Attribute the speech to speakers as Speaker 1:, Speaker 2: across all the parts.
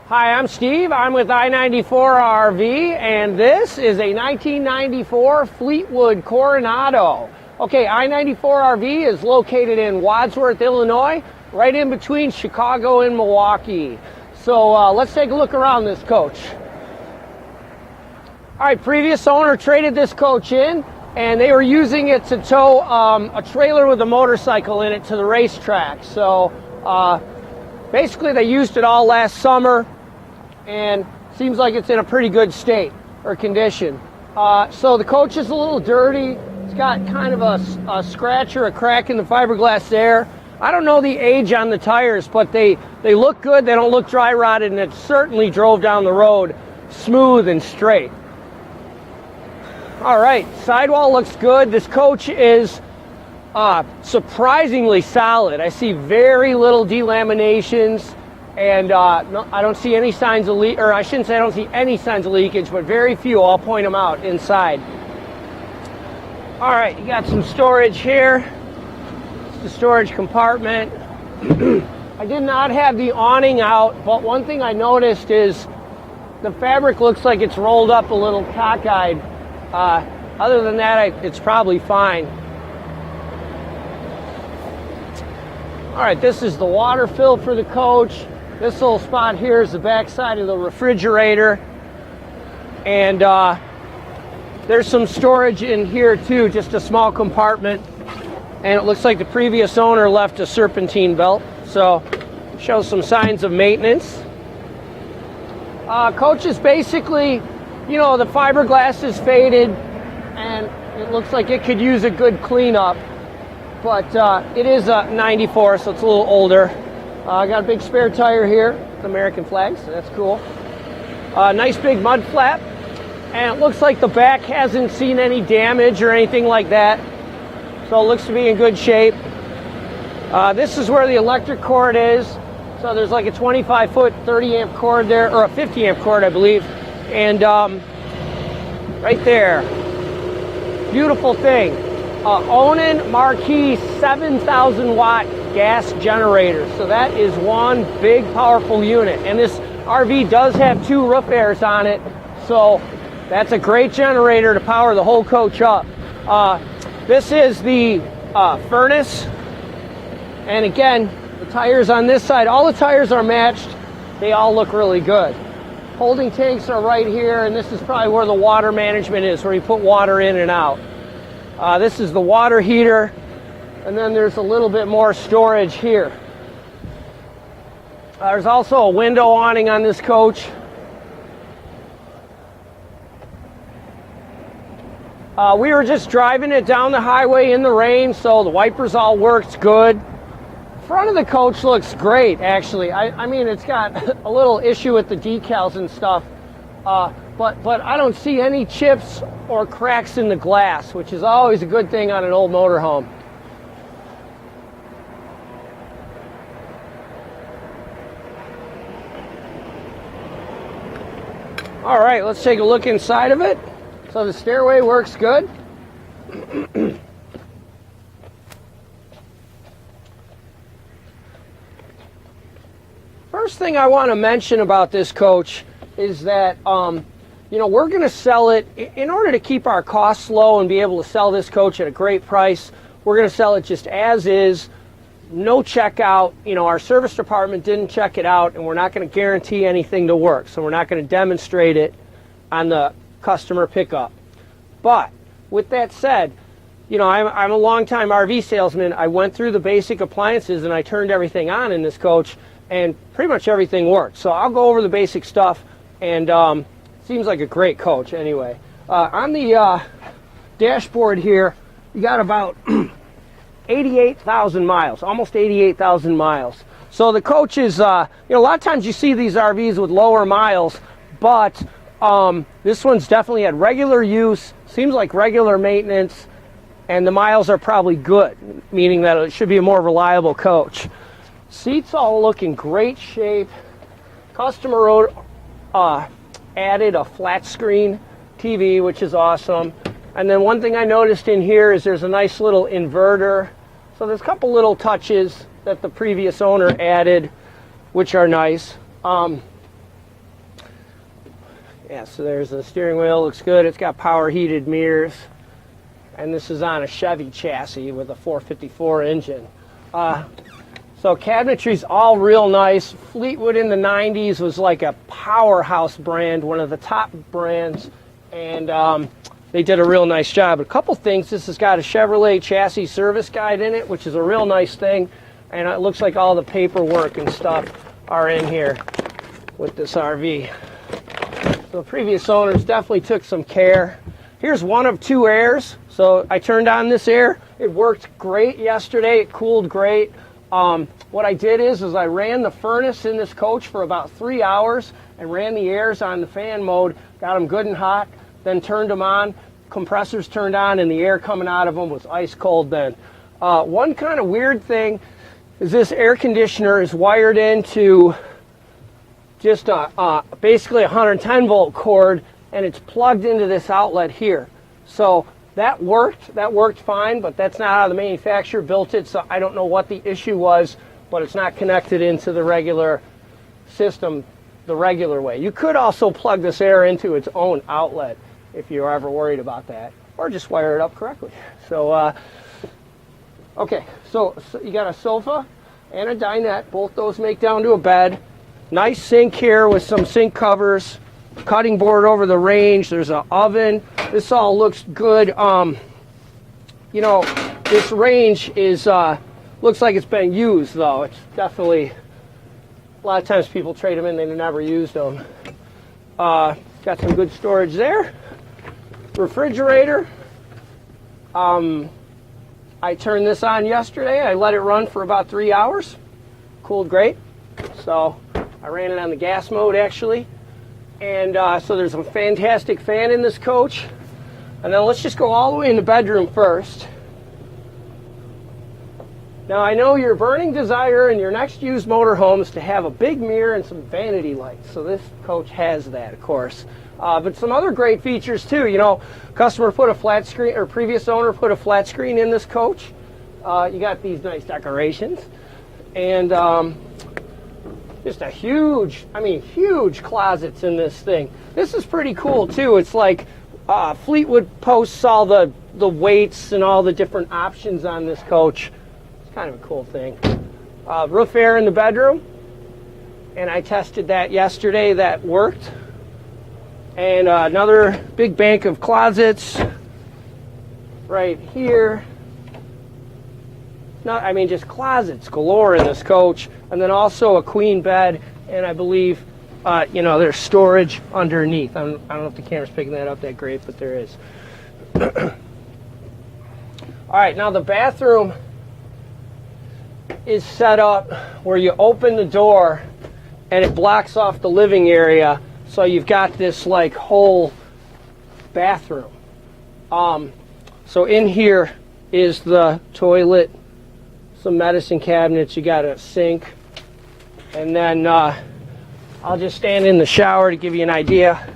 Speaker 1: Hi, I'm Steve. I'm with I-94RV, and this is a 1994 Fleetwood Coronado. Okay, I-94RV is located in Wadsworth, Illinois, right in between Chicago and Milwaukee. So let's take a look around this coach. All right, previous owner traded this coach in, and they were using it to tow a trailer with a motorcycle in it to the racetrack. So basically they used it all last summer, and seems like it's in a pretty good state or condition. So the coach is a little dirty. It's got kind of a scratch or a crack in the fiberglass there. I don't know the age on the tires, but they look good. They don't look dry rotted, and it certainly drove down the road smooth and straight. All right, sidewall looks good. This coach is surprisingly solid. I see very little delaminations, and no, I don't see any signs of leak, or I shouldn't say I don't see any signs of leakage, but very few. I'll point them out inside. All right, you got some storage here. It's the storage compartment. I did not have the awning out, but one thing I noticed is the fabric looks like it's rolled up a little cockeyed. Other than that, it's probably fine. All right, this is the water fill for the coach. This little spot here is the back side of the refrigerator. And there's some storage in here too, just a small compartment. And it looks like the previous owner left a serpentine belt, so shows some signs of maintenance. Coach is basically, you know, the fiberglass is faded and it looks like it could use a good cleanup, but it is a 94, so it's a little older. I got a big spare tire here, American flag, so that's cool. Nice big mud flap, and it looks like the back hasn't seen any damage or anything like that, so it looks to be in good shape. This is where the electric cord is, so there's like a 25-foot 30-amp cord there, or a 50-amp cord, I believe, and right there, beautiful thing. Awning Marquee 7,000 watt gas generator. So that is one big powerful unit. And this RV does have 2 roof airs on it. So that's a great generator to power the whole coach up. This is the furnace. And again, the tires on this side, all the tires are matched. They all look really good. Holding tanks are right here, and this is probably where the water management is, where you put water in and out. This is the water heater, and then there's a little bit more storage here. There's also a window awning on this coach. We were just driving it down the highway in the rain, so the wipers all worked good. Front of the coach looks great, actually. I mean, it's got a little issue with the decals and stuff, but I don't see any chips or cracks in the glass, which is always a good thing on an old motorhome. All right, let's take a look inside of it. So the stairway works good. First thing I want to mention about this coach is that, you know, we're going to sell it in order to keep our costs low and be able to sell this coach at a great price. We're going to sell it just as is, no checkout. You know, our service department didn't check it out, and we're not going to guarantee anything to work. So we're not going to demonstrate it on the customer pickup. But with that said, you know, I'm a longtime RV salesman. I went through the basic appliances and I turned everything on in this coach, and pretty much everything worked. So I'll go over the basic stuff, and seems like a great coach anyway. On the dashboard here, you got about 88,000 miles, almost 88,000 miles. So the coach is, you know, a lot of times you see these RVs with lower miles, but this one's definitely had regular use, seems like regular maintenance, and the miles are probably good, meaning that it should be a more reliable coach. Seats all look in great shape. Customer added a flat screen TV, which is awesome. And then one thing I noticed in here is there's a nice little inverter. So there's a couple little touches that the previous owner added, which are nice. Yeah, so there's the steering wheel, looks good. It's got power heated mirrors. And this is on a Chevy chassis with a 454 engine. So cabinetry's all real nice. Fleetwood in the 90s was like a powerhouse brand, one of the top brands, and they did a real nice job. A couple things, this has got a Chevrolet chassis service guide in it, which is a real nice thing, and it looks like all the paperwork and stuff are in here with this RV. So the previous owners definitely took some care. Here's one of two airs. So I turned on this air. It worked great yesterday. It cooled great. What I did is I ran the furnace in this coach for about 3 hours and ran the airs on the fan mode, got them good and hot, then turned them on. Compressors turned on and the air coming out of them was ice cold then. One kind of weird thing is this air conditioner is wired into just basically a 110 volt cord, and it's plugged into this outlet here. So that worked fine, but that's not how the manufacturer built it, so I don't know what the issue was, but it's not connected into the regular system the regular way. You could also plug this air into its own outlet if you're ever worried about that, or just wire it up correctly. So, okay, so you got a sofa and a dinette. Both those make down to a bed. Nice sink here with some sink covers. Cutting board over the range. There's an oven. This all looks good. You know, this range is looks like it's been used though. It's definitely, a lot of times people trade them in, they never used them. Got some good storage there. Refrigerator. I turned this on yesterday. I let it run for about 3 hours. Cooled great. So I ran it on the gas mode actually. And so there's a fantastic fan in this coach. And then let's just go all the way in the bedroom first. Now I know your burning desire in your next used motorhome is to have a big mirror and some vanity lights. So this coach has that, of course. But some other great features too. You know, customer put a flat screen, or previous owner put a flat screen in this coach. You got these nice decorations. And just a huge, huge closets in this thing. This is pretty cool too. It's like Fleetwood posts all the weights and all the different options on this coach. It's kind of a cool thing. Roof air in the bedroom, and I tested that yesterday. That worked. And another big bank of closets right here. Just closets galore in this coach. And then also a queen bed, and I believe, there's storage underneath. I don't know if the camera's picking that up that great, but there is. All right, now the bathroom is set up where you open the door and it blocks off the living area, so you've got this like whole bathroom. So in here is the toilet, some medicine cabinets, you got a sink, and then I'll just stand in the shower to give you an idea.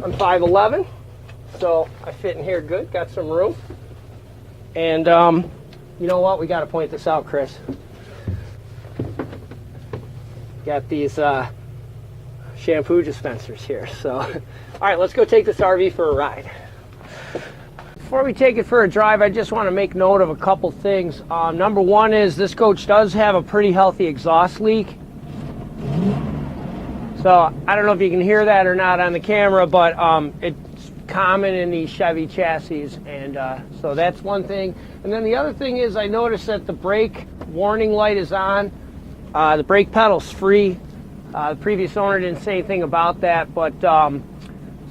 Speaker 1: I'm 5'11", so I fit in here good, got some room. And you know what, we got to point this out, Chris. Got these shampoo dispensers here. So, all right, let's go take this RV for a ride. Before we take it for a drive, I just want to make note of a couple things. Number one is this coach does have a pretty healthy exhaust leak. So I don't know if you can hear that or not on the camera, but it's common in these Chevy chassis, and so that's one thing. And then the other thing is I noticed that the brake warning light is on. The brake pedal's free. The previous owner didn't say anything about that, but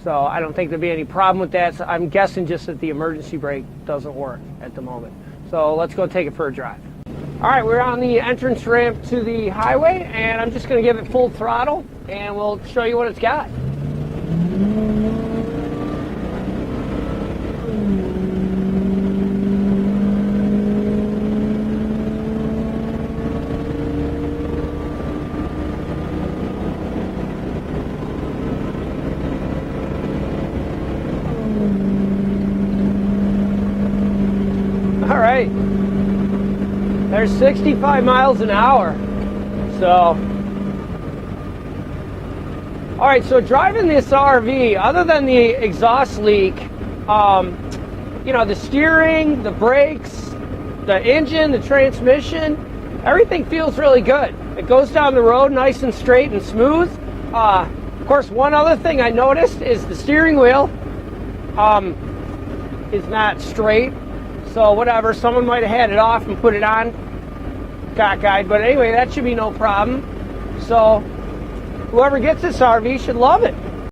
Speaker 1: so I don't think there'll be any problem with that. So I'm guessing just that the emergency brake doesn't work at the moment. So let's go take it for a drive. All right, we're on the entrance ramp to the highway, and I'm just going to give it full throttle, and we'll show you what it's got. All right, there's 65 miles an hour. So, All right, so driving this RV, other than the exhaust leak, the steering, the brakes, the engine, the transmission, everything feels really good. It goes down the road nice and straight and smooth. Of course, one other thing I noticed is the steering wheel is not straight. So whatever, someone might have had it off and put it on cockeyed. But anyway, that should be no problem. So whoever gets this RV should love it.